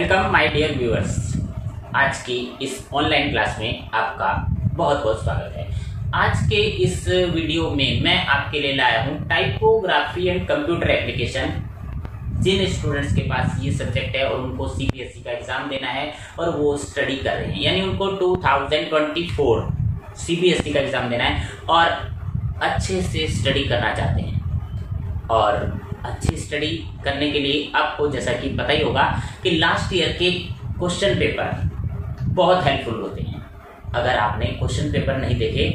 Welcome my dear viewers. आज की इस ऑनलाइन क्लास में आपका बहुत बहुत स्वागत है। आज के इस वीडियो में मैं आपके लिए लाया हूं टाइपोग्राफी एंड कंप्यूटर एप्लीकेशन। जिन स्टूडेंट्स के पास ये सब्जेक्ट है और उनको सीबीएसई का एग्जाम देना है और वो स्टडी कर रहे हैं, यानी उनको 2024 सीबीएसई का एग्जाम देना है और अच्छे से स्टडी करना चाहते हैं। और अच्छी स्टडी करने के लिए आपको जैसा कि पता ही होगा कि लास्ट ईयर के क्वेश्चन पेपर बहुत हेल्पफुल होते हैं। अगर आपने क्वेश्चन पेपर नहीं देखे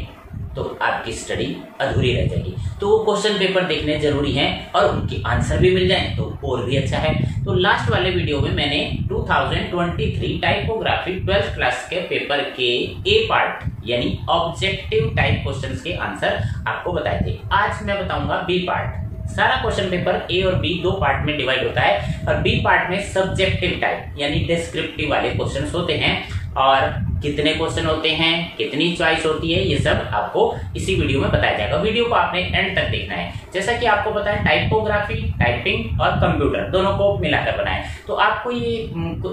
तो आपकी स्टडी अधूरी रह जाएगी। तो वो क्वेश्चन पेपर देखने जरूरी हैं और उनके आंसर भी मिल जाए तो और भी अच्छा है। तो लास्ट वाले वीडियो में मैंने 2023 टाइपोग्राफी 12th क्लास के पेपर के ए पार्ट यानी ऑब्जेक्टिव टाइप क्वेश्चंस के आंसर आपको बताए थे। आज मैं बताऊंगा बी पार्ट। सारा क्वेश्चन पेपर ए और बी दो पार्ट में डिवाइड होता है और बी पार्ट में सब्जेक्टिव टाइप यानी डिस्क्रिप्टिव वाले क्वेश्चंस होते हैं और कितने क्वेश्चन होते हैं, कितनी चॉइस होती है, ये सब आपको इसी वीडियो में बताया जाएगा। वीडियो को आपने एंड तक देखना है। जैसा कि आपको पता है टाइपोग्राफी, टाइपिंग और कंप्यूटर दोनों को मिलाकर बनाए। तो आपको ये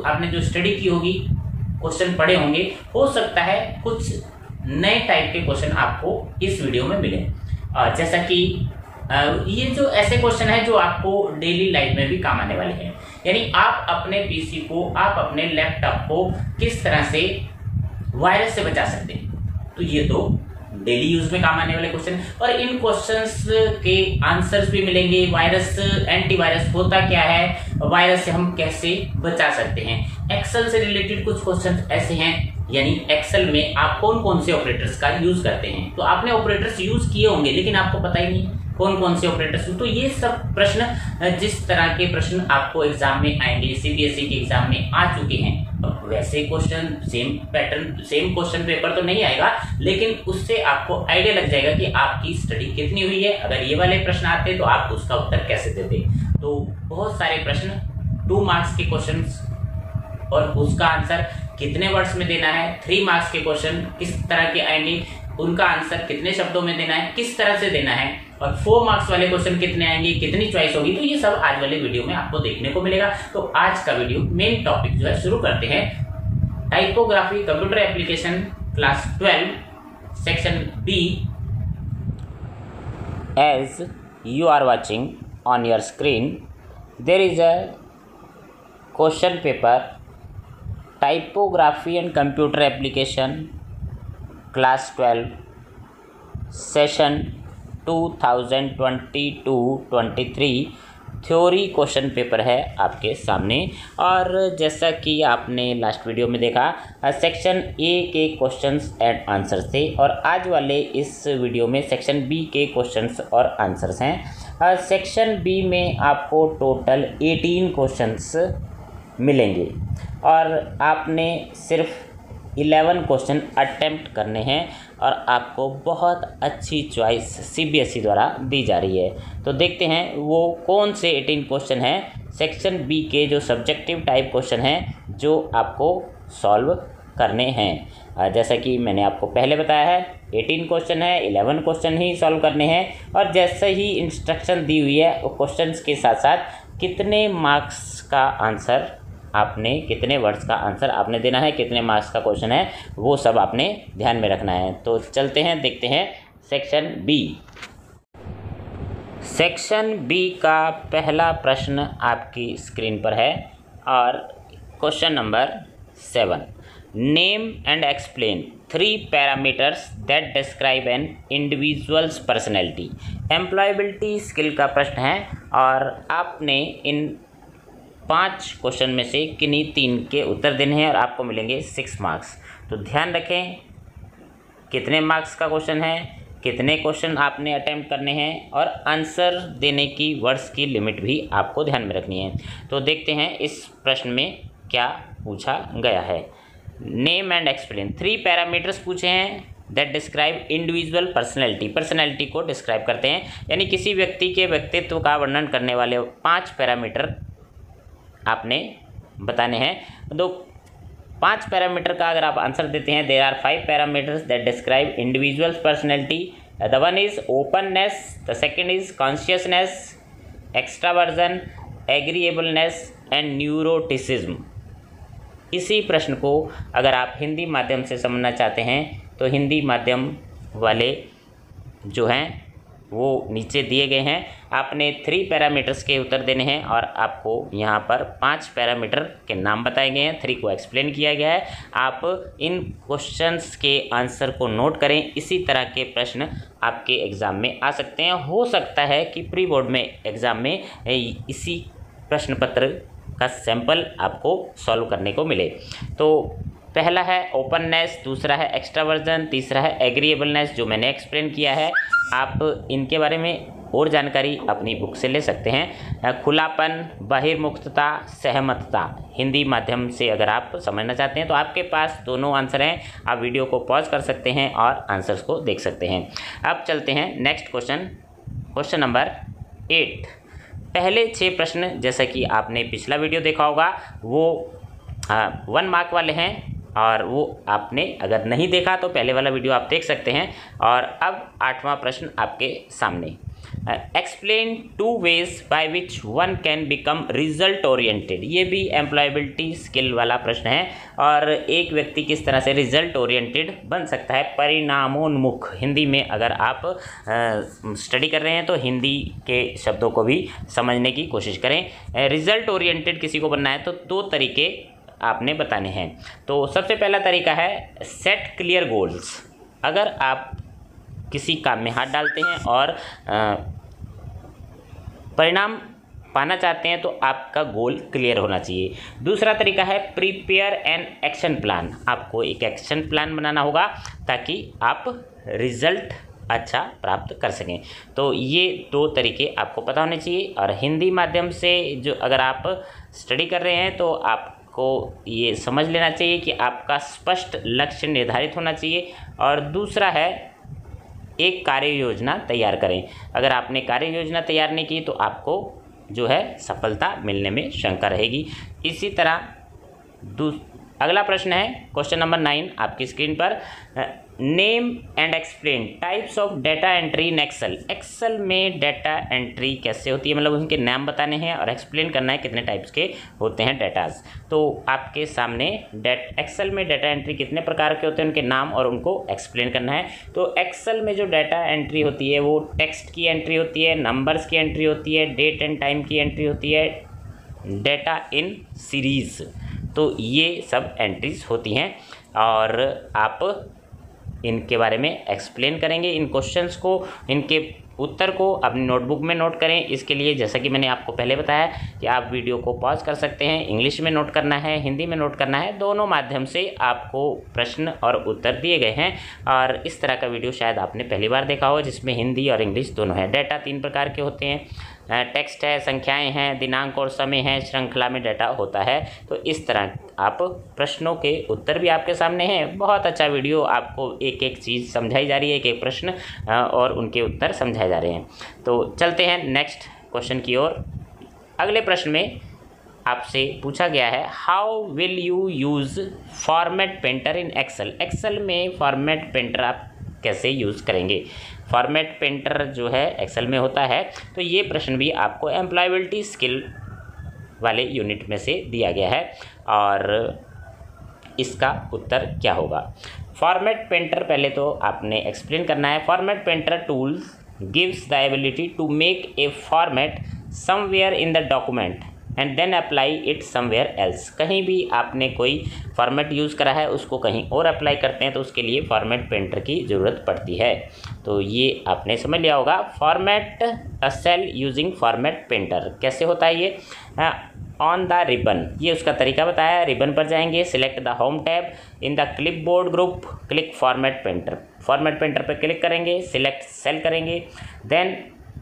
आपने जो स्टडी की होगी, क्वेश्चन पढ़े होंगे, हो सकता है कुछ नए टाइप के क्वेश्चन आपको इस वीडियो में मिले। जैसा कि ये जो ऐसे क्वेश्चन है जो आपको डेली लाइफ में भी काम आने वाले हैं, यानी आप अपने पीसी को, आप अपने लैपटॉप को किस तरह से वायरस से बचा सकते हैं। तो ये तो डेली यूज में काम आने वाले क्वेश्चन और इन क्वेश्चंस के आंसर्स भी मिलेंगे। वायरस, एंटीवायरस होता क्या है, वायरस से हम कैसे बचा सकते हैं। एक्सेल से रिलेटेड कुछ क्वेश्चन ऐसे हैं, यानी एक्सेल में आप कौन कौन से ऑपरेटर्स का यूज करते हैं। तो आपने ऑपरेटर्स यूज किए होंगे लेकिन आपको पता ही नहीं कौन कौन से ऑपरेटर्स। तो ये सब प्रश्न, जिस तरह के प्रश्न आपको एग्जाम में आएंगे, सीबीएसई के एग्जाम में आ चुके हैं। अब वैसे question same pattern, same question paper तो नहीं आएगा, लेकिन उससे आपको आइडिया लग जाएगा कि आपकी स्टडी कितनी हुई है। अगर ये वाले प्रश्न आते तो आप उसका उत्तर कैसे देते। तो बहुत सारे प्रश्न 2 मार्क्स के क्वेश्चन और उसका आंसर कितने वर्ड्स में देना है। 3 मार्क्स के क्वेश्चन किस तरह के आएंगे, उनका आंसर कितने शब्दों में देना है, किस तरह से देना है। और 4 मार्क्स वाले क्वेश्चन कितने आएंगे, कितनी चॉइस होगी। तो ये सब आज वाले वीडियो में आपको देखने को मिलेगा। तो आज का वीडियो मेन टॉपिक जो है शुरू करते हैं। Typography computer application class 12 section B. As you are watching on your screen there is a question paper typography and computer application class 12 session 2022-23 theory question paper है आपके सामने। और जैसा कि आपने लास्ट वीडियो में देखा, सेक्शन ए के क्वेश्चंस एंड आंसर्स थे और आज वाले इस वीडियो में सेक्शन बी के क्वेश्चंस और आंसर्स हैं। सेक्शन बी में आपको टोटल 18 क्वेश्चंस मिलेंगे और आपने सिर्फ 11 क्वेश्चन अटेम्प्ट करने हैं और आपको बहुत अच्छी चॉइस सीबीएसई द्वारा दी जा रही है। तो देखते हैं वो कौन से 18 क्वेश्चन हैं सेक्शन बी के, जो सब्जेक्टिव टाइप क्वेश्चन हैं जो आपको सॉल्व करने हैं। जैसा कि मैंने आपको पहले बताया है 18 क्वेश्चन है, 11 क्वेश्चन ही सॉल्व करने हैं। और जैसे ही इंस्ट्रक्शन दी हुई है वो क्वेश्चन के साथ साथ कितने मार्क्स का आंसर आपने, कितने वर्ड्स का आंसर आपने देना है, कितने मार्क्स का क्वेश्चन है, वो सब आपने ध्यान में रखना है। तो चलते हैं, देखते हैं सेक्शन बी। सेक्शन बी का पहला प्रश्न आपकी स्क्रीन पर है और question number 7। Name and explain 3 parameters that describe N individuals personality. Employability skill का प्रश्न है और आपने इन 5 क्वेश्चन में से किन्हीं 3 के उत्तर देने हैं और आपको मिलेंगे 6 मार्क्स। तो ध्यान रखें कितने मार्क्स का क्वेश्चन है, कितने क्वेश्चन आपने अटेम्प्ट करने हैं और आंसर देने की वर्ड्स की लिमिट भी आपको ध्यान में रखनी है। तो देखते हैं इस प्रश्न में क्या पूछा गया है। नेम एंड एक्सप्लेन 3 पैरामीटर्स पूछे हैं that describe individual personality. Personality को डिस्क्राइब करते हैं, यानी किसी व्यक्ति के व्यक्तित्व का वर्णन करने वाले 5 पैरामीटर आपने बताने हैं। तो 5 पैरामीटर का अगर आप आंसर देते हैं, there are 5 parameters that describe individuals personality. The one is openness, the second is consciousness, extraversion, agreeableness and neuroticism. इसी प्रश्न को अगर आप हिंदी माध्यम से समझना चाहते हैं तो हिंदी माध्यम वाले जो हैं वो नीचे दिए गए हैं। आपने 3 पैरामीटर्स के उत्तर देने हैं और आपको यहाँ पर 5 पैरामीटर के नाम बताए गए हैं, 3 को एक्सप्लेन किया गया है। आप इन क्वेश्चंस के आंसर को नोट करें। इसी तरह के प्रश्न आपके एग्ज़ाम में आ सकते हैं। हो सकता है कि प्री बोर्ड में एग्ज़ाम में इसी प्रश्न पत्र का सैंपल आपको सॉल्व करने को मिले। तो पहला है ओपननेस, दूसरा है एक्सट्रावर्जन, तीसरा है एग्रीएबलनेस, जो मैंने एक्सप्लेन किया है। आप इनके बारे में और जानकारी अपनी बुक से ले सकते हैं। खुलापन, बहिर्मुखता, सहमतता, हिंदी माध्यम से अगर आप समझना चाहते हैं तो आपके पास दोनों आंसर हैं। आप वीडियो को पॉज कर सकते हैं और आंसर्स को देख सकते हैं। अब चलते हैं नेक्स्ट क्वेश्चन नंबर 8। पहले 6 प्रश्न जैसा कि आपने पिछला वीडियो देखा होगा वो 1 मार्क वाले हैं, और वो आपने अगर नहीं देखा तो पहले वाला वीडियो आप देख सकते हैं। और अब 8वां प्रश्न आपके सामने। Explain 2 veg by which one can become result oriented. ये भी एम्प्लॉयबिलिटी स्किल वाला प्रश्न है। और एक व्यक्ति किस तरह से रिजल्ट ओरिएंटेड बन सकता है, परिणामोन्मुख। हिंदी में अगर आप स्टडी कर रहे हैं तो हिंदी के शब्दों को भी समझने की कोशिश करें। रिजल्ट ओरिएंटेड किसी को बनना है तो 2 तरीके आपने बताने हैं। तो सबसे पहला तरीका है सेट क्लियर गोल्स। अगर आप किसी काम में हाथ डालते हैं और परिणाम पाना चाहते हैं तो आपका गोल क्लियर होना चाहिए। दूसरा तरीका है प्रिपेयर एन एक्शन प्लान। आपको एक एक्शन प्लान बनाना होगा ताकि आप रिजल्ट अच्छा प्राप्त कर सकें। तो ये 2 तरीके आपको पता होने चाहिए। और हिंदी माध्यम से जो अगर आप स्टडी कर रहे हैं तो आपको ये समझ लेना चाहिए कि आपका स्पष्ट लक्ष्य निर्धारित होना चाहिए। और दूसरा है एक कार्य योजना तैयार करें। अगर आपने कार्य योजना तैयार नहीं की तो आपको जो है सफलता मिलने में शंका रहेगी। इसी तरह अगला प्रश्न है क्वेश्चन नंबर 9 आपकी स्क्रीन पर। Name and explain types of data entry in Excel. Excel में डाटा एंट्री कैसे होती है, मतलब उनके नाम बताने हैं और एक्सप्लेन करना है कितने टाइप्स के होते हैं डाटाज। तो आपके सामने एक्सेल में डाटा एंट्री कितने प्रकार के होते हैं, उनके नाम और उनको एक्सप्लेन करना है। तो एक्सेल में जो डाटा एंट्री होती है वो टेक्स्ट की एंट्री होती है, नंबर्स की एंट्री होती है, डेट एंड टाइम की एंट्री होती है, डाटा इन सीरीज़। तो ये सब एंट्रीज होती हैं और आप इनके बारे में एक्सप्लेन करेंगे। इन क्वेश्चंस को, इनके उत्तर को अपनी नोटबुक में नोट करें। इसके लिए जैसा कि मैंने आपको पहले बताया कि आप वीडियो को पॉज कर सकते हैं। इंग्लिश में नोट करना है, हिंदी में नोट करना है, दोनों माध्यम से आपको प्रश्न और उत्तर दिए गए हैं। और इस तरह का वीडियो शायद आपने पहली बार देखा हो जिसमें हिंदी और इंग्लिश दोनों है। डाटा 3 प्रकार के होते हैं, टेक्स्ट है, संख्याएं हैं, दिनांक और समय है, श्रृंखला में डाटा होता है। तो इस तरह आप प्रश्नों के उत्तर भी आपके सामने हैं। बहुत अच्छा वीडियो, आपको एक एक चीज़ समझाई जा रही है, एक एक प्रश्न और उनके उत्तर समझाए जा रहे हैं। तो चलते हैं नेक्स्ट क्वेश्चन की ओर। अगले प्रश्न में आपसे पूछा गया है how will you use format painter in Excel. Excel में फॉर्मेट पेंटर आप कैसे यूज़ करेंगे। फॉर्मेट पेंटर जो है एक्सेल में होता है। तो ये प्रश्न भी आपको एम्प्लॉयबिलिटी स्किल वाले यूनिट में से दिया गया है और इसका उत्तर क्या होगा। फॉर्मेट पेंटर पहले तो आपने एक्सप्लेन करना है। Format painter tools gives the ability to make a format somewhere in the document and then apply it somewhere else. कहीं भी आपने कोई फॉर्मेट यूज़ करा है उसको कहीं और अप्लाई करते हैं तो उसके लिए फॉर्मेट पेंटर की ज़रूरत पड़ती है। तो ये आपने समझ लिया होगा। फॉर्मेट अ सेल यूजिंग फॉर्मेट पेंटर कैसे होता है ये। ऑन द रिबन, ये उसका तरीका बताया। रिबन पर जाएंगे, select the home tab, in the clipboard group click format painter. Format painter पर क्लिक करेंगे, सिलेक्ट सेल करेंगे, then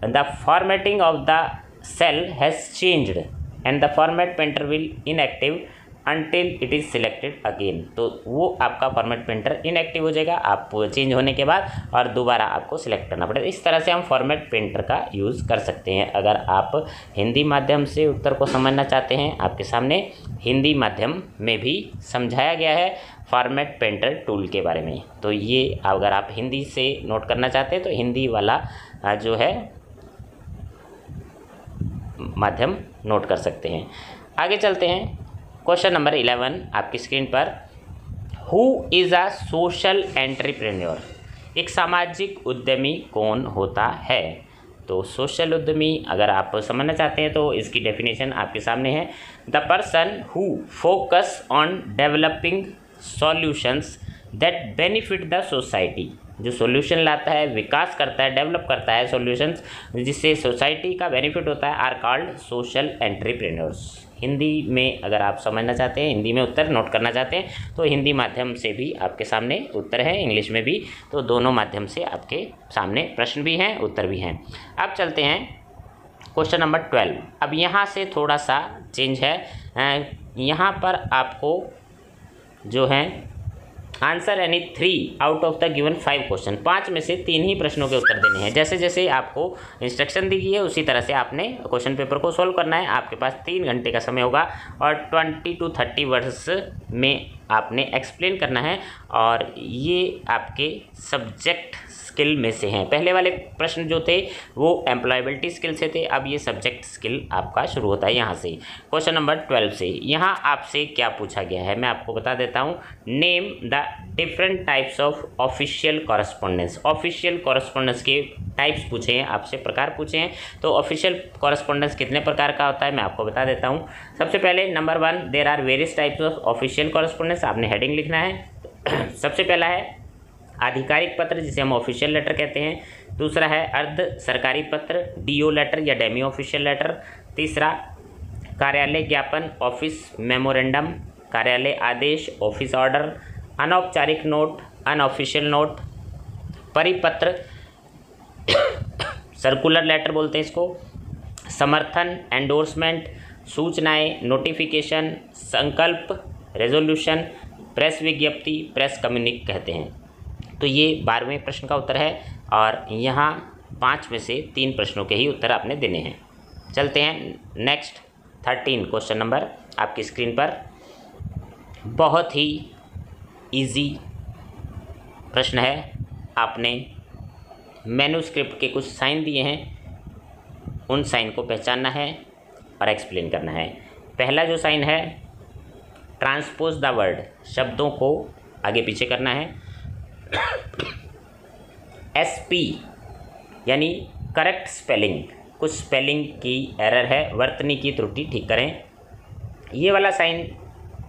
the formatting of the cell has changed and the format painter will inactive until it is selected again. तो वो आपका format painter inactive हो जाएगा आप change होने के बाद और दोबारा आपको सिलेक्ट करना पड़ेगा। इस तरह से हम फॉर्मेट पेंटर का यूज़ कर सकते हैं। अगर आप हिंदी माध्यम से उत्तर को समझना चाहते हैं, आपके सामने हिंदी माध्यम में भी समझाया गया है फॉर्मेट पेंटर टूल के बारे में। तो ये अगर आप हिंदी से नोट करना चाहते हैं तो हिंदी वाला जो है माध्यम नोट कर सकते हैं। आगे चलते हैं। क्वेश्चन नंबर 11 आपकी स्क्रीन पर, who is a social entrepreneur, एक सामाजिक उद्यमी कौन होता है। तो सोशल उद्यमी अगर आप समझना चाहते हैं तो इसकी डेफिनेशन आपके सामने है, the person who focus on developing solutions that benefit the society, जो सॉल्यूशन लाता है, विकास करता है, डेवलप करता है सॉल्यूशंस जिससे सोसाइटी का बेनिफिट होता है, are called social entrepreneurs. Hindi में अगर आप समझना चाहते हैं, हिंदी में उत्तर नोट करना चाहते हैं तो हिंदी माध्यम से भी आपके सामने उत्तर है, इंग्लिश में भी, तो दोनों माध्यम से आपके सामने प्रश्न भी हैं, उत्तर भी हैं। अब चलते हैं क्वेश्चन नंबर 12। अब यहाँ से थोड़ा सा चेंज है, यहाँ पर आपको जो है answer any 3 out of the given 5 question, 5 में से 3 ही प्रश्नों के उत्तर देने हैं। जैसे जैसे आपको इंस्ट्रक्शन दी गई है उसी तरह से आपने क्वेश्चन पेपर को सॉल्व करना है। आपके पास 3 घंटे का समय होगा और 20 to 30 वर्ड्स में आपने एक्सप्लेन करना है, और ये आपके सब्जेक्ट स्किल में से हैं। पहले वाले प्रश्न जो थे वो एम्प्लॉयबिलिटी स्किल से थे, अब ये सब्जेक्ट स्किल आपका शुरू होता है यहाँ से, क्वेश्चन नंबर 12 से। यहाँ आपसे क्या पूछा गया है मैं आपको बता देता हूँ, name the different types of official correspondence. Official correspondence के टाइप्स पूछे हैं आपसे, प्रकार पूछे हैं। तो ऑफिशियल कॉरेस्पॉन्डेंस कितने प्रकार का होता है मैं आपको बता देता हूँ। सबसे पहले number 1, there are various types of official correspondence, आपने हेडिंग लिखना है। सबसे पहला है आधिकारिक पत्र जिसे हम ऑफिशियल लेटर कहते हैं। दूसरा है अर्ध सरकारी पत्र, डीओ लेटर या डेमी ऑफिशियल लेटर। तीसरा कार्यालय ज्ञापन, ऑफिस मेमोरेंडम, कार्यालय आदेश, ऑफिस ऑर्डर। अनौपचारिक नोट, अनऑफिशियल नोट। परिपत्र, सर्कुलर लेटर बोलते हैं इसको। समर्थन, एंडोर्समेंट। सूचनाएं, नोटिफिकेशन। संकल्प, रेजोल्यूशन। प्रेस विज्ञप्ति, प्रेस कम्युनिक कहते हैं। तो ये 12वें प्रश्न का उत्तर है, और यहाँ 5 में से 3 प्रश्नों के ही उत्तर आपने देने हैं। चलते हैं नेक्स्ट 13 क्वेश्चन नंबर आपकी स्क्रीन पर। बहुत ही इजी प्रश्न है, आपने मैन्युस्क्रिप्ट के कुछ साइन दिए हैं, उन साइन को पहचानना है और एक्सप्लेन करना है। पहला जो साइन है, ट्रांसपोज द वर्ड, शब्दों को आगे पीछे करना है। SP यानी करेक्ट स्पेलिंग, कुछ स्पेलिंग की एरर है, वर्तनी की त्रुटि ठीक करें। ये वाला साइन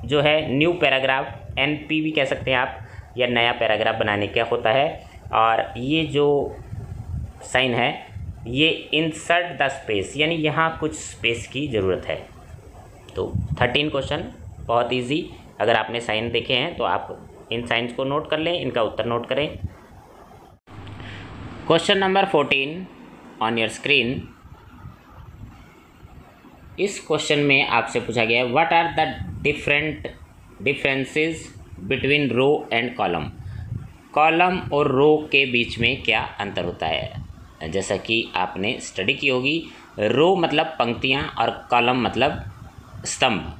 जो है न्यू पैराग्राफ, NP भी कह सकते हैं आप, या नया पैराग्राफ बनाने का होता है। और ये जो साइन है ये इंसर्ट द स्पेस, यानी यहाँ कुछ स्पेस की ज़रूरत है। तो 13 क्वेश्चन बहुत इजी, अगर आपने साइन देखे हैं तो आप इन साइंस को नोट कर लें, इनका उत्तर नोट करें। Question number 14 on your screen. इस क्वेश्चन में आपसे पूछा गया है, what are the differences between row and column. Column और रो के बीच में क्या अंतर होता है। जैसा कि आपने स्टडी की होगी, रो मतलब पंक्तियाँ और कॉलम मतलब स्तंभ,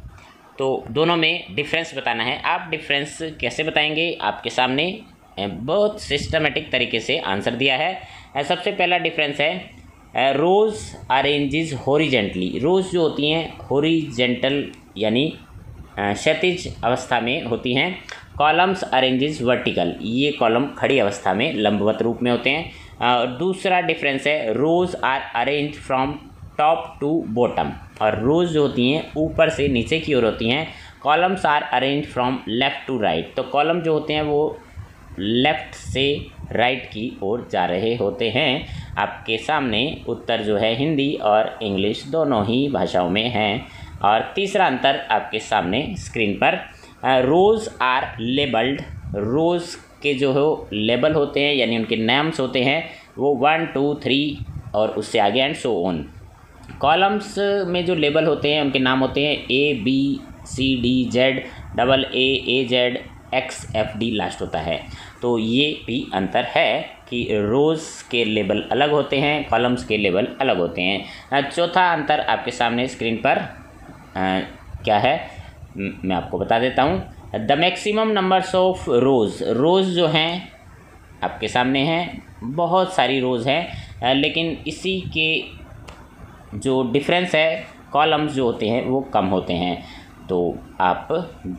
तो दोनों में डिफरेंस बताना है। आप डिफरेंस कैसे बताएंगे, आपके सामने बहुत सिस्टमेटिक तरीके से आंसर दिया है। सबसे पहला डिफरेंस है, रोज़ अरेंजेस हॉरिजेंटली। रोज़ जो होती हैं हॉरिजेंटल यानी क्षैतिज अवस्था में होती हैं। कॉलम्स अरेंजेस वर्टिकल, ये कॉलम खड़ी अवस्था में लंबवत रूप में होते हैं। दूसरा डिफरेंस है, rows are arrange from top to bottom, और रोज़ जो होती हैं ऊपर से नीचे की ओर होती हैं। Columns are arrange from left to right, तो कॉलम जो होते हैं वो लेफ़्ट से राइट की ओर जा रहे होते हैं। आपके सामने उत्तर जो है हिंदी और इंग्लिश दोनों ही भाषाओं में हैं। और तीसरा अंतर आपके सामने स्क्रीन पर, रोज़ आर लेबल्ड, रोज़ के जो हो लेबल होते हैं यानी उनके नाम्स होते हैं वो 1 2 3 और उससे आगे एंड सो ऑन। कॉलम्स में जो लेबल होते हैं उनके नाम होते हैं ABCDZ, AAZ, XFD लास्ट होता है। तो ये भी अंतर है कि रोज़ के लेबल अलग होते हैं, कॉलम्स के लेबल अलग होते हैं। चौथा अंतर आपके सामने स्क्रीन पर क्या है मैं आपको बता देता हूँ। The maximum numbers of rows, रोज़ जो हैं आपके सामने हैं, बहुत सारी रोज़ हैं, लेकिन इसी के जो डिफरेंस है कॉलम्स जो होते हैं वो कम होते हैं। तो आप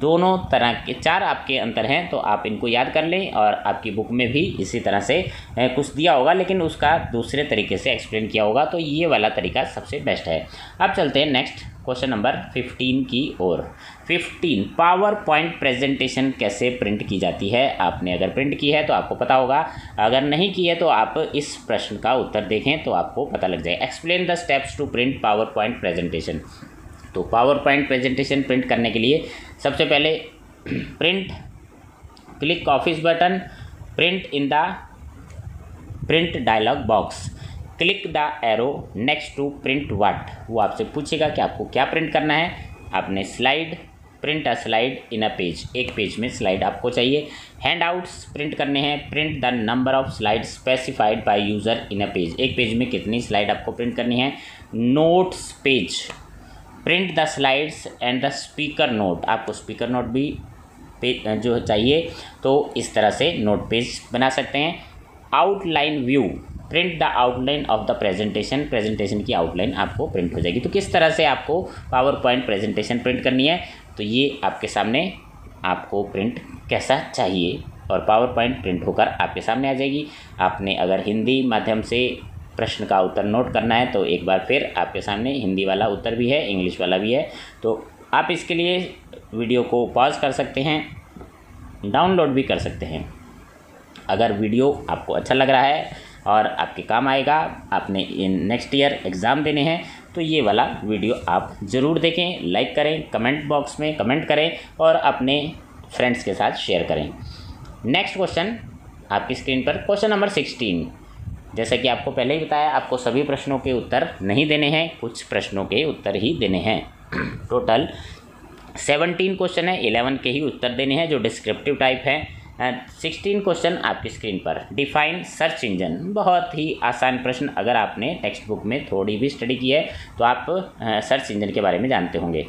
दोनों तरह के 4 आपके अंतर हैं, तो आप इनको याद कर लें। और आपकी बुक में भी इसी तरह से कुछ दिया होगा, लेकिन उसका दूसरे तरीके से एक्सप्लेन किया होगा, तो ये वाला तरीका सबसे बेस्ट है। अब चलते हैं नेक्स्ट क्वेश्चन नंबर 15 की ओर। 15 पावर पॉइंट प्रेजेंटेशन कैसे प्रिंट की जाती है। आपने अगर प्रिंट की है तो आपको पता होगा, अगर नहीं की है तो आप इस प्रश्न का उत्तर देखें तो आपको पता लग जाए। Explain the steps to print PowerPoint presentation. तो पावर पॉइंट प्रेजेंटेशन प्रिंट करने के लिए सबसे पहले print, click office button, print in the print dialog box, click the arrow next to print what. वो आपसे पूछेगा कि आपको क्या प्रिंट करना है। आपने slide, print a slide in a page, एक पेज में स्लाइड आपको चाहिए। हैंड आउट्स प्रिंट करने हैं, print the number of slide specified by user in a page, एक पेज में कितनी स्लाइड आपको प्रिंट करनी है। Notes page, print the slides and the speaker note, आपको स्पीकर नोट भी पेज जो चाहिए, तो इस तरह से नोट पेज बना सकते हैं। Outline view, print the outline of the presentation, presentation की आउटलाइन आपको प्रिंट हो जाएगी। तो किस तरह से आपको पावर पॉइंट प्रेजेंटेशन प्रिंट करनी है, तो ये आपके सामने आपको प्रिंट कैसा चाहिए और पावर पॉइंट प्रिंट होकर आपके सामने आ जाएगी। आपने अगर हिंदी माध्यम से प्रश्न का उत्तर नोट करना है तो एक बार फिर आपके सामने हिंदी वाला उत्तर भी है, इंग्लिश वाला भी है, तो आप इसके लिए वीडियो को पॉज कर सकते हैं, डाउनलोड भी कर सकते हैं। अगर वीडियो आपको अच्छा लग रहा है और आपके काम आएगा, आपने नेक्स्ट ईयर एग्ज़ाम देने हैं, तो ये वाला वीडियो आप ज़रूर देखें, लाइक करें, कमेंट बॉक्स में कमेंट करें और अपने फ्रेंड्स के साथ शेयर करें। नेक्स्ट क्वेश्चन आपकी स्क्रीन पर, क्वेश्चन नंबर 16। जैसा कि आपको पहले ही बताया, आपको सभी प्रश्नों के उत्तर नहीं देने हैं, कुछ प्रश्नों के उत्तर ही देने हैं। टोटल 17 क्वेश्चन है, 11 के ही उत्तर देने हैं जो डिस्क्रिप्टिव टाइप हैं। 16 क्वेश्चन आपकी स्क्रीन पर। डिफाइन सर्च इंजन, बहुत ही आसान प्रश्न, अगर आपने टेक्स्ट बुक में थोड़ी भी स्टडी की है तो आप सर्च इंजन के बारे में जानते होंगे।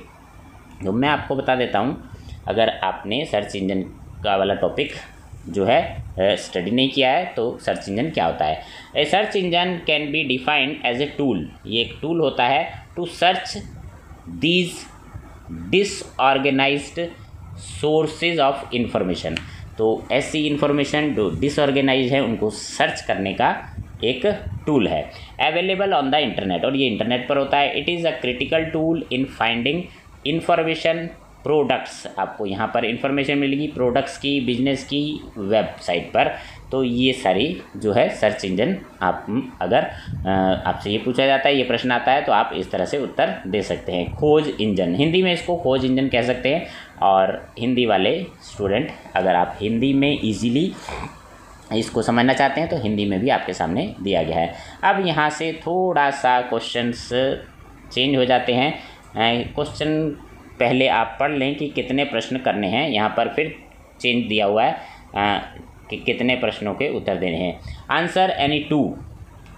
तो मैं आपको बता देता हूँ, अगर आपने सर्च इंजन का वाला टॉपिक जो है स्टडी नहीं किया है तो सर्च इंजन क्या होता है। A search engine can be defined as a tool, ये एक टूल होता है to search these disorganised sources of information. तो ऐसी इंफॉर्मेशन जो डिसऑर्गेनाइज है उनको सर्च करने का एक टूल है। अवेलेबल ऑन द इंटरनेट, और ये इंटरनेट पर होता है। It is a critical tool in finding information products, आपको यहाँ पर इंफॉर्मेशन मिलेगी प्रोडक्ट्स की, बिजनेस की वेबसाइट पर। तो ये सारी जो है सर्च इंजन, आप अगर आपसे ये पूछा जाता है, ये प्रश्न आता है, तो आप इस तरह से उत्तर दे सकते हैं। खोज इंजन, हिंदी में इसको खोज इंजन कह सकते हैं। और हिंदी वाले स्टूडेंट, अगर आप हिंदी में ईजीली इसको समझना चाहते हैं तो हिंदी में भी आपके सामने दिया गया है। अब यहाँ से थोड़ा सा क्वेश्चंस चेंज हो जाते हैं। क्वेश्चन पहले आप पढ़ लें कि कितने प्रश्न करने हैं, यहाँ पर फिर चेंज दिया हुआ है कि कितने प्रश्नों के उत्तर देने हैं। Answer any 2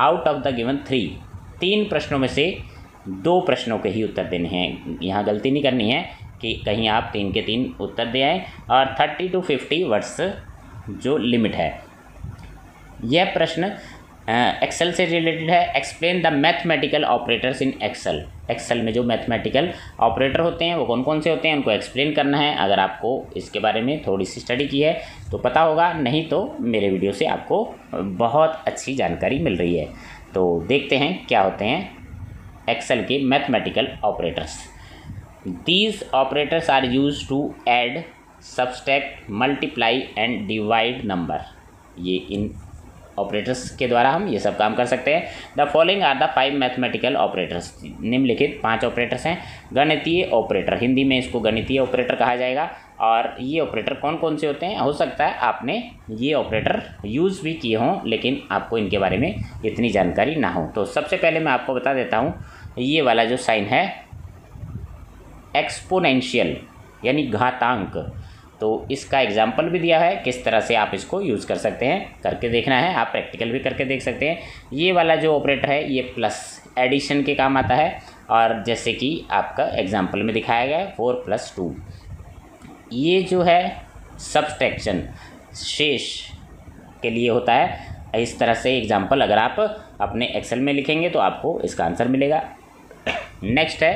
out of the given 3, 3 प्रश्नों में से 2 प्रश्नों के ही उत्तर देने हैं। यहाँ गलती नहीं करनी है कि कहीं आप 3 के 3 उत्तर दे आएँ। और 30 to 50 वर्ड्स जो लिमिट है। यह प्रश्न एक्सेल से रिलेटेड है। Explain the mathematical operators in Excel, Excel में जो मैथमेटिकल ऑपरेटर होते हैं वो कौन कौन से होते हैं, उनको एक्सप्लेन करना है। अगर आपको इसके बारे में थोड़ी सी स्टडी की है तो पता होगा, नहीं तो मेरे वीडियो से आपको बहुत अच्छी जानकारी मिल रही है। तो देखते हैं क्या होते हैं एक्सेल के mathematical operators. These operators are use to add, subtract, multiply and divide number. ये इन ऑपरेटर्स के द्वारा हम ये सब काम कर सकते हैं। The following are the 5 mathematical operators, निम्नलिखित 5 ऑपरेटर्स हैं। गणितीय ऑपरेटर, हिंदी में इसको गणितीय ऑपरेटर कहा जाएगा। और ये ऑपरेटर कौन कौन से होते हैं, हो सकता है आपने ये ऑपरेटर यूज़ भी किए हों लेकिन आपको इनके बारे में इतनी जानकारी ना हो। तो सबसे पहले मैं आपको बता देता हूँ, ये वाला जो साइन है एक्सपोनेंशियल यानी घातांक, तो इसका एग्जाम्पल भी दिया है किस तरह से आप इसको यूज़ कर सकते हैं, करके देखना है, आप प्रैक्टिकल भी करके देख सकते हैं। ये वाला जो ऑपरेटर है ये प्लस एडिशन के काम आता है। और जैसे कि आपका एग्जाम्पल में दिखाया गया है 4 + 2। ये जो है सब्सट्रैक्शन, शेष के लिए होता है। इस तरह से एग्जाम्पल अगर आप अपने एक्सेल में लिखेंगे तो आपको इसका आंसर मिलेगा। नेक्स्ट है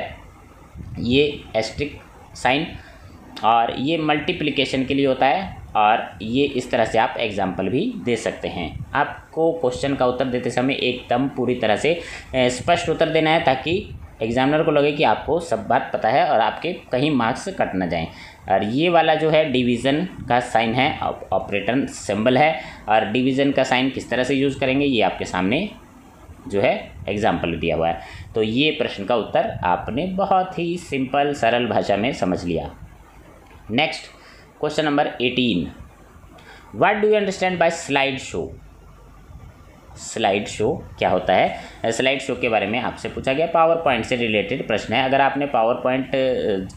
ये एस्ट्रिक साइन, और ये मल्टीप्लिकेशन के लिए होता है, और ये इस तरह से आप एग्जाम्पल भी दे सकते हैं। आपको क्वेश्चन का उत्तर देते समय एकदम पूरी तरह से स्पष्ट उत्तर देना है, ताकि एग्जामिनर को लगे कि आपको सब बात पता है और आपके कहीं मार्क्स कट ना जाएं। और ये वाला जो है डिवीज़न का साइन है, ऑपरेटर सिंबल है, और डिवीज़न का साइन किस तरह से यूज़ करेंगे ये आपके सामने जो है एग्जाम्पल दिया हुआ है। तो ये प्रश्न का उत्तर आपने बहुत ही सिंपल सरल भाषा में समझ लिया। Next question number 18, what do you understand by slide show? Slide show क्या होता है? स्लाइड शो के बारे में आपसे पूछा गया, पावर पॉइंट से रिलेटेड प्रश्न है। अगर आपने पावर पॉइंट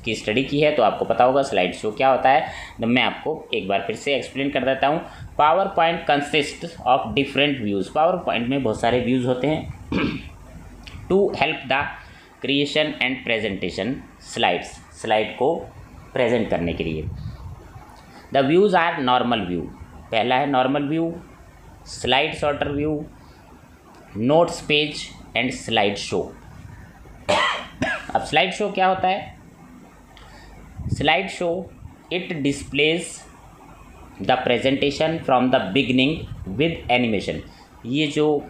की स्टडी की है तो आपको पता होगा स्लाइड शो क्या होता है। तो मैं आपको एक बार फिर से एक्सप्लेन कर देता हूँ। PowerPoint consist of different views. PowerPoint में बहुत सारे व्यूज़ होते हैं to help the creation and presentation slides, slide को प्रेजेंट करने के लिए। The views are normal view, पहला है normal view, slide sorter view, notes page and slide show. अब स्लाइड शो क्या होता है? Slide show it displays the presentation from the beginning with animation. ये जो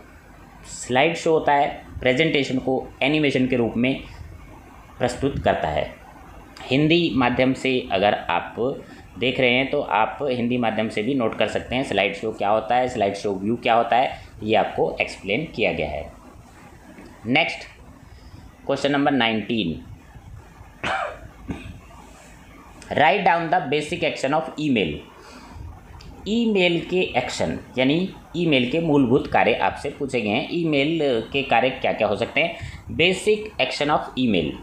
स्लाइड शो होता है प्रेजेंटेशन को एनिमेशन के रूप में प्रस्तुत करता है। हिंदी माध्यम से अगर आप देख रहे हैं तो आप हिंदी माध्यम से भी नोट कर सकते हैं स्लाइड शो क्या होता है, स्लाइड शो व्यू क्या होता है, ये आपको एक्सप्लेन किया गया है। Next question number 19, write down the basic action of email. Email के एक्शन यानी ईमेल के मूलभूत कार्य आपसे पूछे गए हैं। ईमेल के कार्य क्या क्या हो सकते हैं? Basic action of email,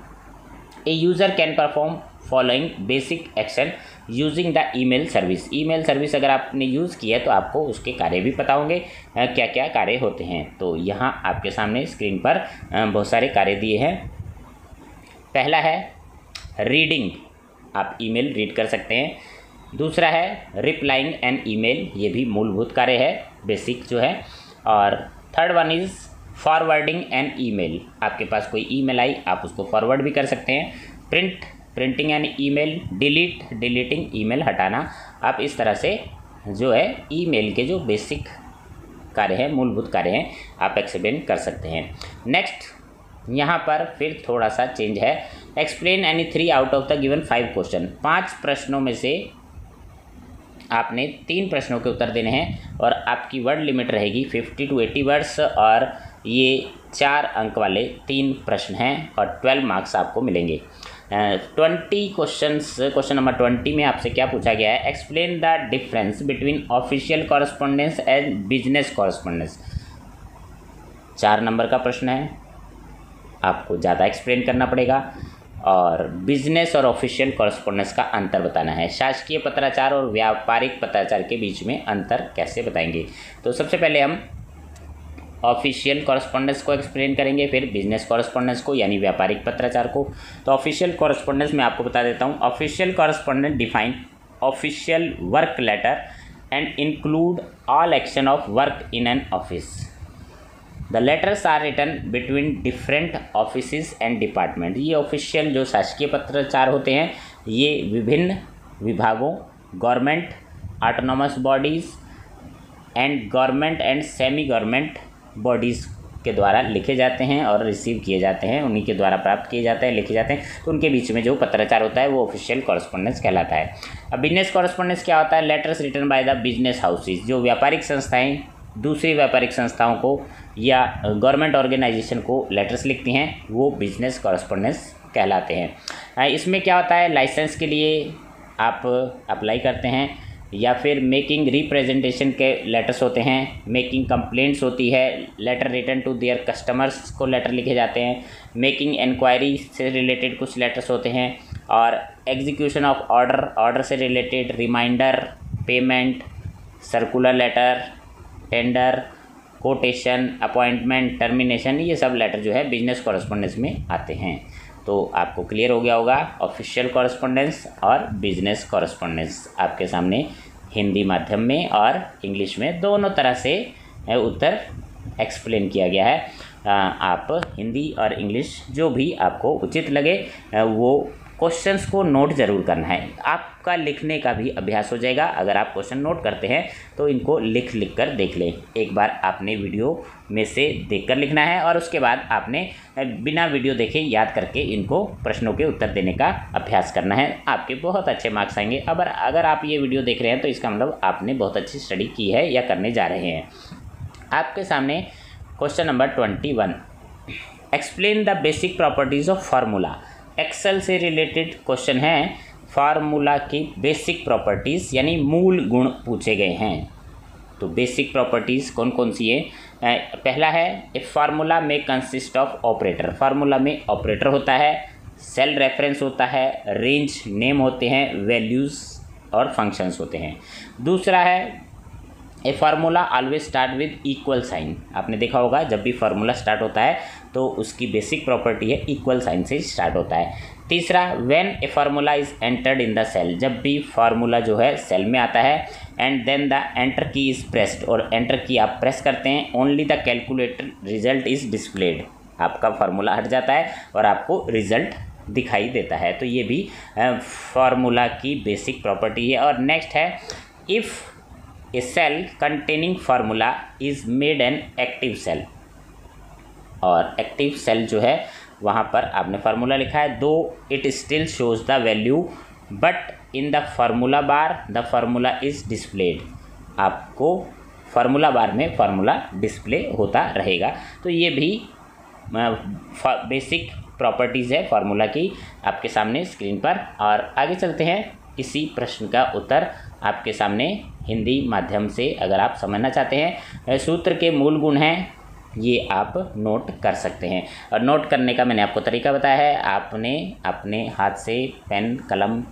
A user can perform following basic action using the email service. Email service अगर आपने यूज़ किया है तो आपको उसके कार्य भी पता होंगे, क्या क्या कार्य होते हैं। तो यहाँ आपके सामने स्क्रीन पर बहुत सारे कार्य दिए हैं। पहला है रीडिंग, आप ईमेल रीड कर सकते हैं। दूसरा है रिप्लाइंग एन ईमेल, ये भी मूलभूत कार्य है, बेसिक जो है। और third one is forwarding an email, आपके पास कोई ईमेल आई आप उसको फॉरवर्ड भी कर सकते हैं। Printing an email, deleting email, हटाना। आप इस तरह से जो है ईमेल के जो बेसिक कार्य हैं, मूलभूत कार्य हैं, आप एक्सप्लेन कर सकते हैं। नेक्स्ट यहाँ पर फिर थोड़ा सा चेंज है, explain any 3 out of the given 5 question. 5 प्रश्नों में से आपने 3 प्रश्नों के उत्तर देने हैं और आपकी वर्ड लिमिट रहेगी 50 to 80 वर्ड्स, और ये 4 अंक वाले 3 प्रश्न हैं और 12 मार्क्स आपको मिलेंगे। 20 क्वेश्चंस, क्वेश्चन नंबर 20 में आपसे क्या पूछा गया है? Explain the difference between official correspondence and business correspondence. 4 number का प्रश्न है, आपको ज़्यादा एक्सप्लेन करना पड़ेगा, और बिजनेस और ऑफिशियल कॉरेस्पॉन्डेंस का अंतर बताना है। शासकीय पत्राचार और व्यापारिक पत्राचार के बीच में अंतर कैसे बताएंगे? तो सबसे पहले हम ऑफिशियल कॉरेस्पॉन्डेंस को एक्सप्लेन करेंगे, फिर बिजनेस कॉरेस्पॉन्डेंस को यानी व्यापारिक पत्राचार को। तो ऑफिशियल कॉरेस्पॉन्डेंस में आपको बता देता हूँ, official correspondence define official work letter and include all action of work in an office. The letters are written between different offices and department. ये ऑफिशियल जो शासकीय पत्राचार होते हैं ये विभिन्न विभागों, government, autonomous bodies and government and semi government bodies के द्वारा लिखे जाते हैं और रिसीव किए जाते हैं, उन्हीं के द्वारा प्राप्त किए जाते हैं, लिखे जाते हैं। तो उनके बीच में जो पत्राचार होता है वो ऑफिशियल कॉरेस्पॉन्डेंस कहलाता है। अब बिजनेस कॉरेस्पॉन्डेंस क्या होता है? Letters written by the business houses, जो व्यापारिक संस्थाएं दूसरी व्यापारिक संस्थाओं को या गवर्नमेंट ऑर्गेनाइजेशन को लेटर्स लिखती हैं, वो बिजनेस कॉरेस्पॉन्डेंस कहलाते हैं। इसमें क्या होता है? लाइसेंस के लिए आप अप्लाई करते हैं, या फिर मेकिंग रिप्रेजेंटेशन के लेटर्स होते हैं, मेकिंग कंप्लेंट्स होती है, letter written to their customers को लेटर लिखे जाते हैं, मेकिंग इंक्वायरी से रिलेटेड कुछ लेटर्स होते हैं, और एग्जीक्यूशन ऑफ ऑर्डर से related reminder, payment, circular letter, tender, quotation, appointment, termination, ये सब लेटर जो है बिजनेस कॉरेस्पॉन्डेंस में आते हैं। तो आपको क्लियर हो गया होगा ऑफिशियल कॉरेस्पॉन्डेंस और बिजनेस कॉरेस्पॉन्डेंस आपके सामने हिंदी माध्यम में और इंग्लिश में दोनों तरह से उत्तर एक्सप्लेन किया गया है। आप हिंदी और इंग्लिश जो भी आपको उचित लगे वो क्वेश्चंस को नोट ज़रूर करना है। आपका लिखने का भी अभ्यास हो जाएगा। अगर आप क्वेश्चन नोट करते हैं तो इनको लिख कर देख लें। एक बार आपने वीडियो में से देखकर लिखना है और उसके बाद आपने बिना वीडियो देखे याद करके इनको प्रश्नों के उत्तर देने का अभ्यास करना है। आपके बहुत अच्छे मार्क्स आएंगे। अगर आप ये वीडियो देख रहे हैं तो इसका मतलब आपने बहुत अच्छी स्टडी की है या करने जा रहे हैं। आपके सामने question number 21, explain the basic properties of formula. Excel से रिलेटेड क्वेश्चन है। फार्मूला की बेसिक प्रॉपर्टीज़ यानी मूल गुण पूछे गए हैं। तो बेसिक प्रॉपर्टीज़ कौन कौन सी है? पहला है, ए फार्मूला में कंसिस्ट ऑफ ऑपरेटर। फार्मूला में ऑपरेटर होता है, सेल रेफरेंस होता है, रेंज नेम होते हैं, वैल्यूज़ और फंक्शंस होते हैं। दूसरा है, a formula always start with equal sign. आपने देखा होगा जब भी फार्मूला स्टार्ट होता है तो उसकी बेसिक प्रॉपर्टी है इक्वल साइन से स्टार्ट होता है। तीसरा, when a formula is entered in the cell. जब भी फार्मूला जो है सेल में आता है and then the enter key is pressed, और एंटर की आप प्रेस करते हैं, only the calculated result is displayed. आपका फार्मूला हट जाता है और आपको रिजल्ट दिखाई देता है। तो ये भी फार्मूला की बेसिक प्रॉपर्टी है। और नेक्स्ट है, if a cell containing formula is made an active cell. और एक्टिव सेल जो है वहाँ पर आपने फार्मूला लिखा है, though it still shows the value but in the formula bar the formula is displayed. आपको फार्मूला बार में फार्मूला डिस्प्ले होता रहेगा। तो ये भी बेसिक प्रॉपर्टीज़ है फार्मूला की आपके सामने स्क्रीन पर। और आगे चलते हैं। इसी प्रश्न का उत्तर आपके सामने हिंदी माध्यम से अगर आप समझना चाहते हैं, सूत्र के मूल गुण हैं, ये आप नोट कर सकते हैं। और नोट करने का मैंने आपको तरीका बताया है। आपने अपने हाथ से पेन कलम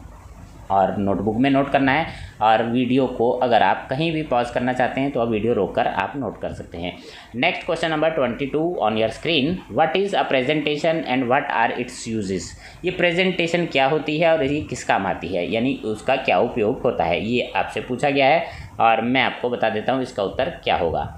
और नोटबुक में नोट करना है। और वीडियो को अगर आप कहीं भी पॉज करना चाहते हैं तो आप वीडियो रोककर आप नोट कर सकते हैं। Next question number 22 on your screen, what is a presentation and what are its uses. ये प्रेजेंटेशन क्या होती है और ये किस काम आती है, यानी उसका क्या उपयोग होता है, ये आपसे पूछा गया है। और मैं आपको बता देता हूँ इसका उत्तर क्या होगा।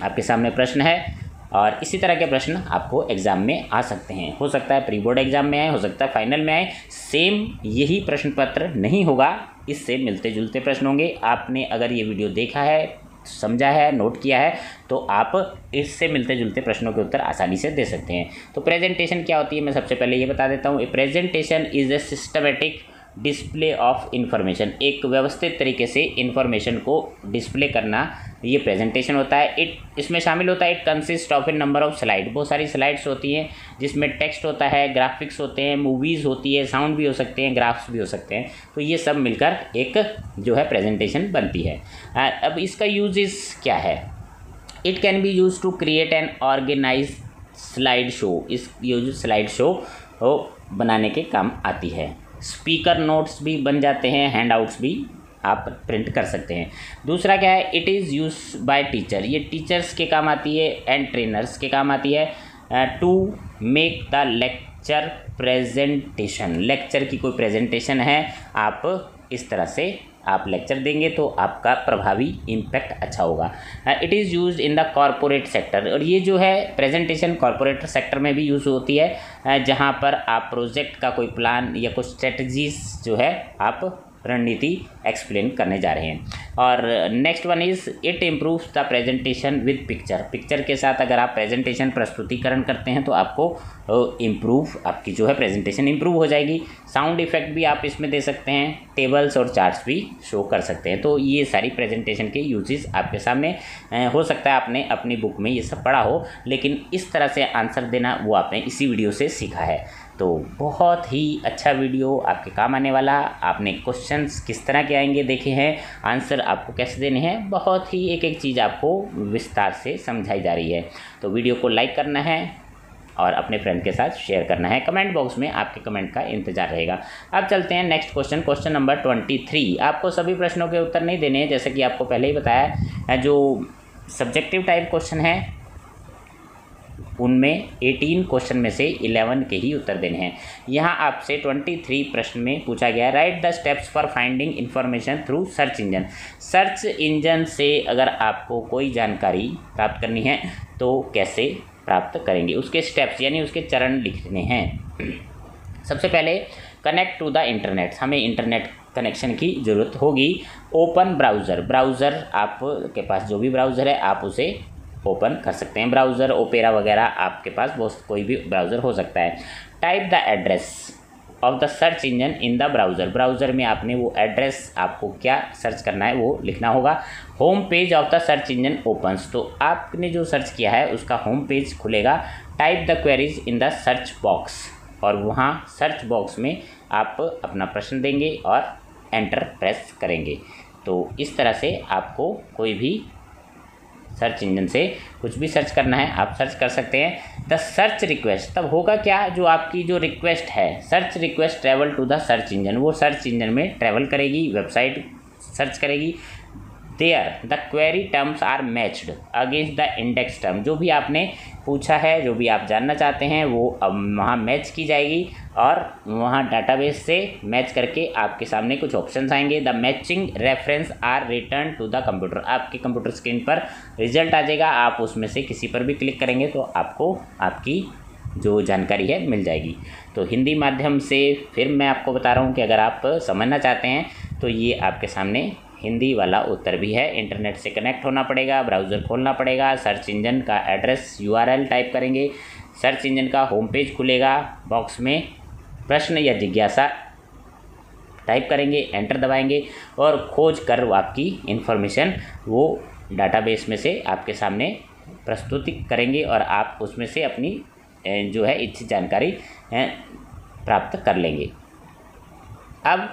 आपके सामने प्रश्न है और इसी तरह के प्रश्न आपको एग्ज़ाम में आ सकते हैं। हो सकता है प्री बोर्ड एग्ज़ाम में आए, हो सकता है फाइनल में आए। सेम यही प्रश्न पत्र नहीं होगा, इससे मिलते जुलते प्रश्न होंगे। आपने अगर ये वीडियो देखा है, समझा है, नोट किया है तो आप इससे मिलते जुलते प्रश्नों के उत्तर आसानी से दे सकते हैं। तो प्रेजेंटेशन क्या होती है मैं सबसे पहले ये बता देता हूँ। ए presentation is a systematic display of information. एक व्यवस्थित तरीके से इंफॉर्मेशन को डिस्प्ले करना ये प्रेजेंटेशन होता है। इसमें शामिल होता है, it consist of A number of slide. बहुत सारी स्लाइड्स होती हैं जिसमें टेक्स्ट होता है, ग्राफिक्स होते हैं, मूवीज़ होती है, साउंड भी हो सकते हैं, ग्राफ्स भी हो सकते हैं। तो ये सब मिलकर एक जो है प्रेजेंटेशन बनती है। अब इसका यूजेस क्या है? It can be use to create an organize slide show. इस जो स्लाइड शो बनाने के काम आती है। स्पीकर नोट्स भी बन जाते हैं, हैंड आउट्स भी आप प्रिंट कर सकते हैं। दूसरा क्या है, it is use by teacher. ये टीचर्स के काम आती है एंड ट्रेनर्स के काम आती है। To make the lecture presentation. Lecture की कोई प्रेजेंटेशन है, आप इस तरह से आप लेक्चर देंगे तो आपका प्रभावी इम्पैक्ट अच्छा होगा। It is use in the corporate sector. और ये जो है प्रेजेंटेशन कॉरपोरेट सेक्टर में भी यूज़ होती है, जहाँ पर आप प्रोजेक्ट का कोई प्लान या कुछ स्ट्रेटजीज जो है आप रणनीति एक्सप्लेन करने जा रहे हैं। और next one is it improves the presentation with picture. Picture के साथ अगर आप प्रेजेंटेशन प्रस्तुतिकरण करते हैं तो आपको आपकी जो है प्रेजेंटेशन इम्प्रूव हो जाएगी। साउंड इफेक्ट भी आप इसमें दे सकते हैं, टेबल्स और चार्ट्स भी शो कर सकते हैं। तो ये सारी प्रेजेंटेशन के यूजेस आपके सामने हो सकता है आपने अपनी बुक में ये सब पढ़ा हो, लेकिन इस तरह से आंसर देना वो आपने इसी वीडियो से सीखा है। तो बहुत ही अच्छा वीडियो आपके काम आने वाला। आपने क्वेश्चंस किस तरह के आएंगे देखे हैं, आंसर आपको कैसे देने हैं, बहुत ही एक एक चीज़ आपको विस्तार से समझाई जा रही है। तो वीडियो को लाइक करना है और अपने फ्रेंड के साथ शेयर करना है। कमेंट बॉक्स में आपके कमेंट का इंतजार रहेगा। अब चलते हैं नेक्स्ट क्वेश्चन, क्वेश्चन नंबर 23। आपको सभी प्रश्नों के उत्तर नहीं देने हैं, जैसे कि आपको पहले ही बताया। जो सब्जेक्टिव टाइप क्वेश्चन है उनमें 18 क्वेश्चन में से 11 के ही उत्तर देने हैं। यहाँ आपसे 23 प्रश्न में पूछा गया, right the steps for finding information through search engine. Search engine से अगर आपको कोई जानकारी प्राप्त करनी है तो कैसे प्राप्त करेंगे, उसके स्टेप्स यानी उसके चरण लिखने हैं। सबसे पहले कनेक्ट टू द इंटरनेट, हमें इंटरनेट कनेक्शन की ज़रूरत होगी। ओपन ब्राउज़र, ब्राउज़र आपके पास जो भी ब्राउज़र है आप उसे ओपन कर सकते हैं। ब्राउज़र ओपेरा वगैरह आपके पास बहुत कोई भी ब्राउज़र हो सकता है। Type the address of the search engine in the browser, browser में आपने वो एड्रेस आपको क्या सर्च करना है वो लिखना होगा। Home page of the search engine opens, तो आपने जो सर्च किया है उसका होम पेज खुलेगा। Type the queries in the search box, और वहाँ सर्च बॉक्स में आप अपना प्रश्न देंगे और एंटर प्रेस करेंगे। तो इस तरह से आपको कोई भी सर्च इंजन से कुछ भी सर्च करना है आप सर्च कर सकते हैं। द सर्च रिक्वेस्ट, तब होगा क्या, जो आपकी जो रिक्वेस्ट है search request travel to the search engine, वो सर्च इंजन में ट्रैवल करेगी, वेबसाइट सर्च करेगी। There the query terms are matched against the index term, जो भी आपने पूछा है, जो भी आप जानना चाहते हैं वो अब वहाँ मैच की जाएगी और वहाँ डाटाबेस से मैच करके आपके सामने कुछ ऑप्शंस आएंगे। The matching reference are return to the computer, आपके कंप्यूटर स्क्रीन पर रिजल्ट आ जाएगा, आप उसमें से किसी पर भी क्लिक करेंगे तो आपको आपकी जो जानकारी है मिल जाएगी। तो हिंदी माध्यम से फिर मैं आपको बता रहा हूँ कि अगर आप समझना चाहते हैं तो ये आपके सामने हिंदी वाला उत्तर भी है। इंटरनेट से कनेक्ट होना पड़ेगा, ब्राउज़र खोलना पड़ेगा, सर्च इंजन का एड्रेस URL टाइप करेंगे, सर्च इंजन का होम पेज खुलेगा, बॉक्स में प्रश्न या जिज्ञासा टाइप करेंगे, एंटर दबाएंगे और खोज कर आपकी इन्फॉर्मेशन वो डाटाबेस में से आपके सामने प्रस्तुति करेंगे और आप उसमें से अपनी जो है इच्छित जानकारी प्राप्त कर लेंगे। अब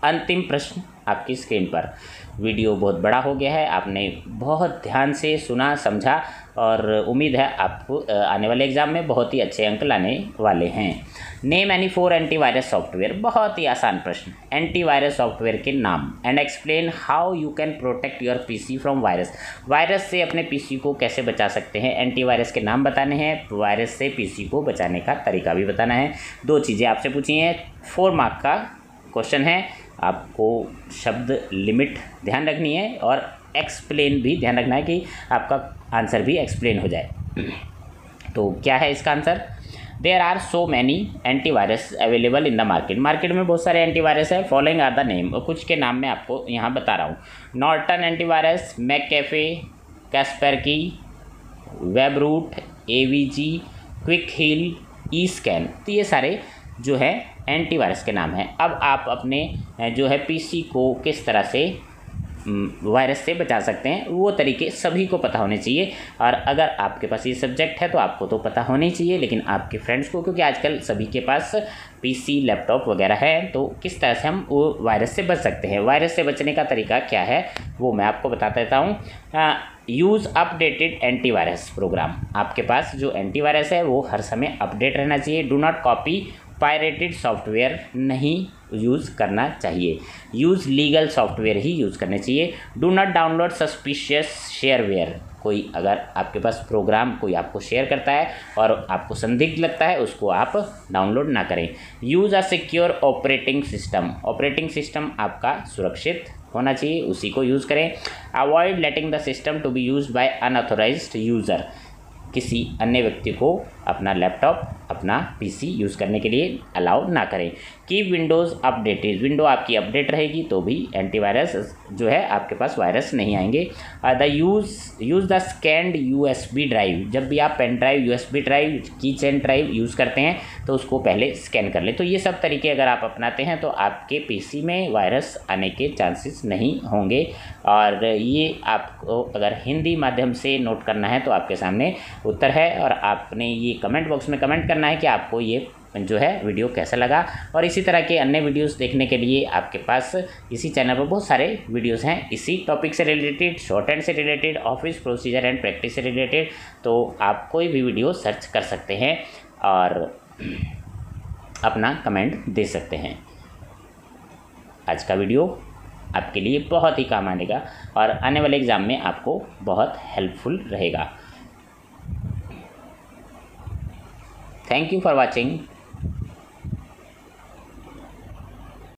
अंतिम प्रश्न आपकी स्क्रीन पर। वीडियो बहुत बड़ा हो गया है, आपने बहुत ध्यान से सुना समझा और उम्मीद है आपको आने वाले एग्ज़ाम में बहुत ही अच्छे अंक लाने वाले हैं। नेम एनी 4 एंटीवायरस सॉफ्टवेयर, बहुत ही आसान प्रश्न। एंटीवायरस सॉफ्टवेयर के नाम and explain how you can protect your PC from virus, virus से अपने पीसी को कैसे बचा सकते हैं। एंटीवायरस के नाम बताने हैं, वायरस से पीसी को बचाने का तरीका भी बताना है। 2 चीज़ें आपसे पूछी हैं, 4 मार्क का क्वेश्चन है, आपको शब्द लिमिट ध्यान रखनी है और एक्सप्लेन भी ध्यान रखना है कि आपका आंसर भी एक्सप्लेन हो जाए। तो क्या है इसका answer, there are so many antivirus available in the market, market में बहुत सारे एंटीवायरस है। फॉलोइंग आर द नेम, और कुछ के नाम मैं आपको यहाँ बता रहा हूँ। Norton antivirus, McAfee, Kaspersky, Webroot, AVG, Quick Heal, eScan, तो ये सारे जो है एंटीवायरस के नाम हैं। अब आप अपने जो है पीसी को किस तरह से वायरस से बचा सकते हैं वो तरीके सभी को पता होने चाहिए। और अगर आपके पास ये सब्जेक्ट है तो आपको तो पता होना ही चाहिए, लेकिन आपके फ्रेंड्स को, क्योंकि आजकल सभी के पास पीसी लैपटॉप वगैरह है, तो किस तरह से हम वो वायरस से बच सकते हैं। वायरस से बचने का तरीका क्या है वो मैं आपको बता देता हूँ। यूज़ अपडेटेड एंटीवायरस प्रोग्राम, आपके पास जो एंटीवायरस है वो हर समय अपडेट रहना चाहिए। Do not copy pirated software नहीं यूज़ करना चाहिए, यूज़ लीगल सॉफ्टवेयर ही यूज़ करने चाहिए। Do not download suspicious shareware, कोई अगर आपके पास प्रोग्राम कोई आपको शेयर करता है और आपको संदिग्ध लगता है उसको आप डाउनलोड ना करें। Use a secure operating system, operating system आपका सुरक्षित होना चाहिए, उसी को यूज़ करें। Avoid letting the system to be used by unauthorized user, किसी अन्य व्यक्ति को अपना लैपटॉप अपना पीसी यूज़ करने के लिए अलाउ ना करें। कीप विंडोज़ अपडेटेड, विंडो आपकी अपडेट रहेगी तो भी एंटीवायरस जो है आपके पास वायरस नहीं आएंगे। The use the scanned USB drive, जब भी आप पेन ड्राइव, USB ड्राइव, की चेन ड्राइव यूज़ करते हैं तो उसको पहले स्कैन कर लें। तो ये सब तरीके अगर आप अपनाते हैं तो आपके पीसी में वायरस आने के चांसेस नहीं होंगे। और ये आपको अगर हिंदी माध्यम से नोट करना है तो आपके सामने उत्तर है, और आपने ये कमेंट बॉक्स में कमेंट करना है कि आपको ये जो है वीडियो कैसा लगा। और इसी तरह के अन्य वीडियोस देखने के लिए आपके पास इसी चैनल पर बहुत सारे वीडियोस हैं इसी टॉपिक से रिलेटेड, शॉर्ट हैंड से related, office procedure and practice से रिलेटेड। तो आप कोई भी वीडियो सर्च कर सकते हैं और अपना कमेंट दे सकते हैं। आज का वीडियो आपके लिए बहुत ही काम आएगा और आने वाले एग्ज़ाम में आपको बहुत हेल्पफुल रहेगा। Thank you for watching.